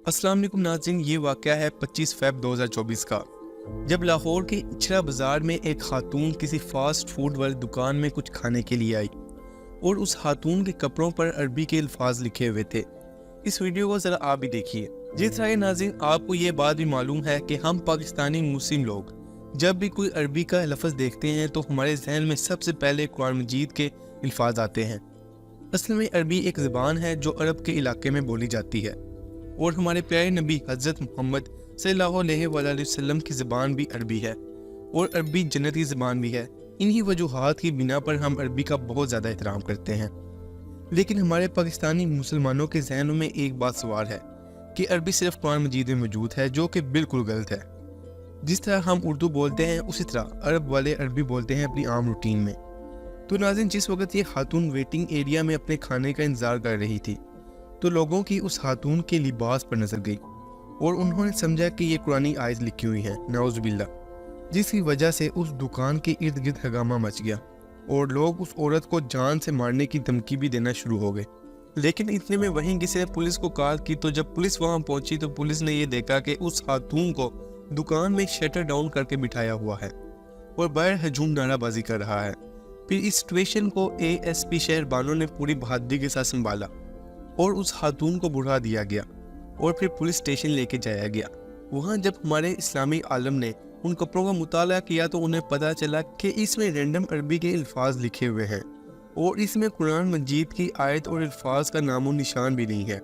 अस्सलाम वालेकुम नाज़रीन, ये वाक़या है 25 फ़रवरी 2024 का, जब लाहौर के इचरा बाज़ार में एक खातून किसी फ़ास्ट फूड वाली दुकान में कुछ खाने के लिए आई और उस खातून के कपड़ों पर अरबी के अल्फाज लिखे हुए थे। इस वीडियो को ज़रा आप भी देखिए। जिस तरह नाज़रीन आपको ये बात भी मालूम है कि हम पाकिस्तानी मुस्लिम लोग जब भी कोई अरबी का लफ्ज़ देखते हैं तो हमारे जहन में सबसे पहले कुरान मजीद के अल्फाज आते हैं। असल में अरबी एक ज़बान है जो अरब के इलाके में बोली जाती है और हमारे प्यारे नबी हज़रत मोहम्मद सल्लल्लाहु अलैहि वसल्लम की ज़बान भी अरबी है और अरबी जन्नती ज़बान भी है। इन्हीं वजूहात की बिना पर हम अरबी का बहुत ज़्यादा एहतराम करते हैं। लेकिन हमारे पाकिस्तानी मुसलमानों के जहनों में एक बात सवार है कि अरबी सिर्फ कुरान मजीद में मौजूद है, जो कि बिल्कुल गलत है। जिस तरह हम उर्दू बोलते हैं उसी तरह अरब वाले अरबी बोलते हैं अपनी आम रूटीन में। तो नाज़रीन, जिस वक्त ये खातून वेटिंग एरिया में अपने खाने का इंतज़ार कर रही थी तो लोगों की उस खातून के लिबास पर नजर गई और उन्होंने समझा कि ये कुरानी आयत लिखी हुई है, नाउज़ुबिल्लाह, जिसकी वजह से उस दुकान के इर्द गिर्द हंगामा मच गया और लोग उस औरत को जान से मारने की धमकी भी देना शुरू हो गए। लेकिन इतने में वहीं किसी ने पुलिस को कॉल की, तो जब पुलिस वहां पहुंची तो पुलिस ने ये देखा कि उस खातून को दुकान में शटर डाउन करके बिठाया हुआ है और बाहर हजूम नाराबाजी कर रहा है। फिर इस सिचुएशन को ASP शहर बानो ने पूरी बहादुरी के साथ संभाला और उस खातून को बुढ़ा दिया गया और फिर पुलिस स्टेशन लेके जाया गया। वहाँ जब हमारे इस्लामी आलम ने उन कपड़ों का मुताला किया तो उन्हें पता चला कि इसमें रैंडम अरबी के अल्फाज लिखे हुए हैं और इसमें कुरान मजीद की आयत और अल्फाज का नामो निशान भी नहीं है।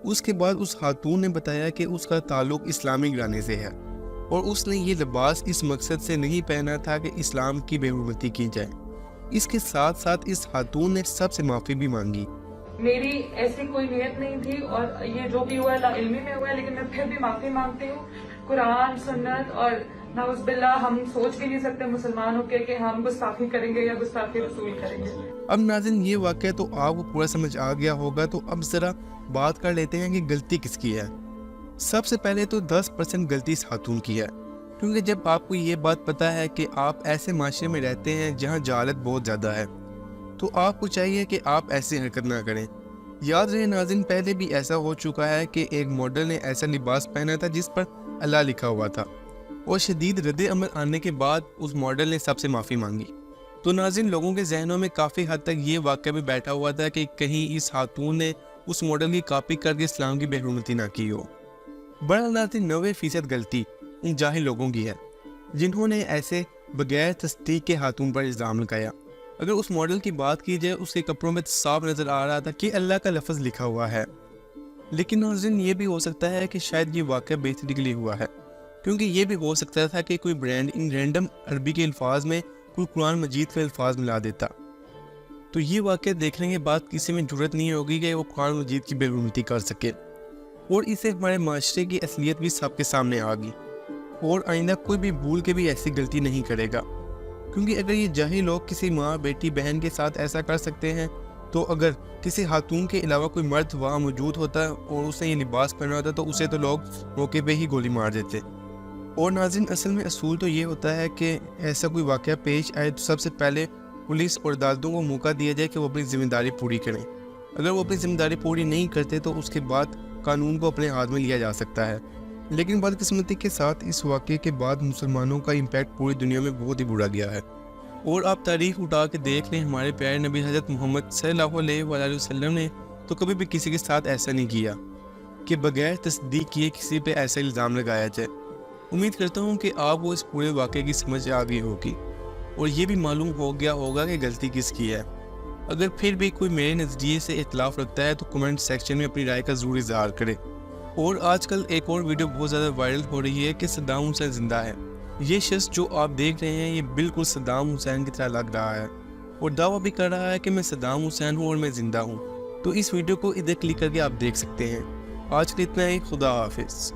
उसके बाद उस खातून ने बताया कि उसका ताल्लुक इस्लामी घराने से है और उसने ये लिबास इस मकसद से नहीं पहना था कि इस्लाम की बेहुरमती की जाए। इसके साथ साथ इस खातून ने सबसे माफ़ी भी मांगी। मेरी ऐसी कोई नियत नहीं थी और ये जो भी हुआ है लाइल्मी में हुआ है, लेकिन मैं फिर भी माफी मांगती हूँ। कुरान, सुन्नत और नाउज़ुबिल्लाह, हम सोच भी नहीं सकते मुसलमान होकर कि हम गुस्ताखी करेंगे या गुस्ताखी रसूल करेंगे। अब नाज़रीन, ये वाक़या तो आपको पूरा समझ आ गया होगा, तो अब ज़रा बात कर लेते हैं कि गलती किसकी है। सबसे पहले तो 10% गलती इस खातून की है, क्योंकि जब आपको ये बात पता है कि आप ऐसे माशरे में रहते हैं जहाँ जहालत बहुत ज़्यादा है तो आपको चाहिए कि आप ऐसी हरकत ना करें। याद रहे नाज़रीन, पहले भी ऐसा हो चुका है कि एक मॉडल ने ऐसा लिबास पहना था जिस पर अल्लाह लिखा हुआ था और शदीद रद्द अमल आने के बाद उस मॉडल ने सबसे माफ़ी मांगी। तो नाज़रीन, लोगों के जहनों में काफ़ी हद तक ये वाक़या भी बैठा हुआ था कि कहीं इस खातून ने उस मॉडल की कॉपी करके इस्लाम की बेहुरमती ना की हो। बड़ा नाज़रीन, 90% गलती इन जाहिल लोगों की है जिन्होंने ऐसे बगैर तस्दीक के खातून पर इल्ज़ाम लगाया। अगर उस मॉडल की बात की जाए, उसके कपड़ों में साफ नज़र आ रहा था कि अल्लाह का लफ्ज़ लिखा हुआ है। लेकिन नाज़रीन, ये भी हो सकता है कि शायद ये वाक़या बेहतरी के लिए हुआ है, क्योंकि ये भी हो सकता था कि कोई ब्रांड इन रैंडम अरबी के अल्फाज में कोई कुरान मजीद के अल्फाज मिला देता। तो ये वाक़या देखने के बाद किसी में जुर्रत नहीं होगी कि वो कुरान मजीद की बेहुरमती कर सके और इससे हमारे माशरे की असलियत भी सबके सामने आ गई और आइंदा कोई भी भूल के भी ऐसी गलती नहीं करेगा। क्योंकि अगर ये जाहिल लोग किसी माँ, बेटी, बहन के साथ ऐसा कर सकते हैं तो अगर किसी खातून के अलावा कोई मर्द वहाँ मौजूद होता और उसने ये लिबास पहना होता तो उसे तो लोग मौके पे ही गोली मार देते। और नाज़रीन, असल में असूल तो ये होता है कि ऐसा कोई वाक़या पेश आए तो सबसे पहले पुलिस और अदालतों को मौका दिया जाए कि वो अपनी ज़िम्मेदारी पूरी करें। अगर वो अपनी ज़िम्मेदारी पूरी नहीं करते तो उसके बाद कानून को अपने हाथ में लिया जा सकता है। लेकिन बदकिस्मती के साथ इस वाक़े के बाद मुसलमानों का इम्पैक्ट पूरी दुनिया में बहुत ही बुरा गया है। और आप तारीख उठा के देख लें, हमारे प्यारे नबी हज़रत मोहम्मद सल्लल्लाहु अलैहि वसल्लम ने तो कभी भी किसी के साथ ऐसा नहीं किया कि बगैर तस्दीक किए किसी पे ऐसा इल्ज़ाम लगाया जाए। उम्मीद करता हूँ कि आपको इस पूरे वाक़े की समझ आ गई होगी और ये भी मालूम हो गया होगा कि गलती किसकी है। अगर फिर भी कोई मेरे नज़रिए से इख्तिलाफ रखता है तो कमेंट सेक्शन में अपनी राय का ज़रूर इज़हार करे। और आजकल एक और वीडियो बहुत ज़्यादा वायरल हो रही है कि सद्दाम हुसैन ज़िंदा है। ये शख्स जो आप देख रहे हैं ये बिल्कुल सद्दाम हुसैन की तरह लग रहा है और दावा भी कर रहा है कि मैं सद्दाम हुसैन हूँ और मैं ज़िंदा हूँ। तो इस वीडियो को इधर क्लिक करके आप देख सकते हैं। आज के लिए इतना ही। खुदा हाफिज़।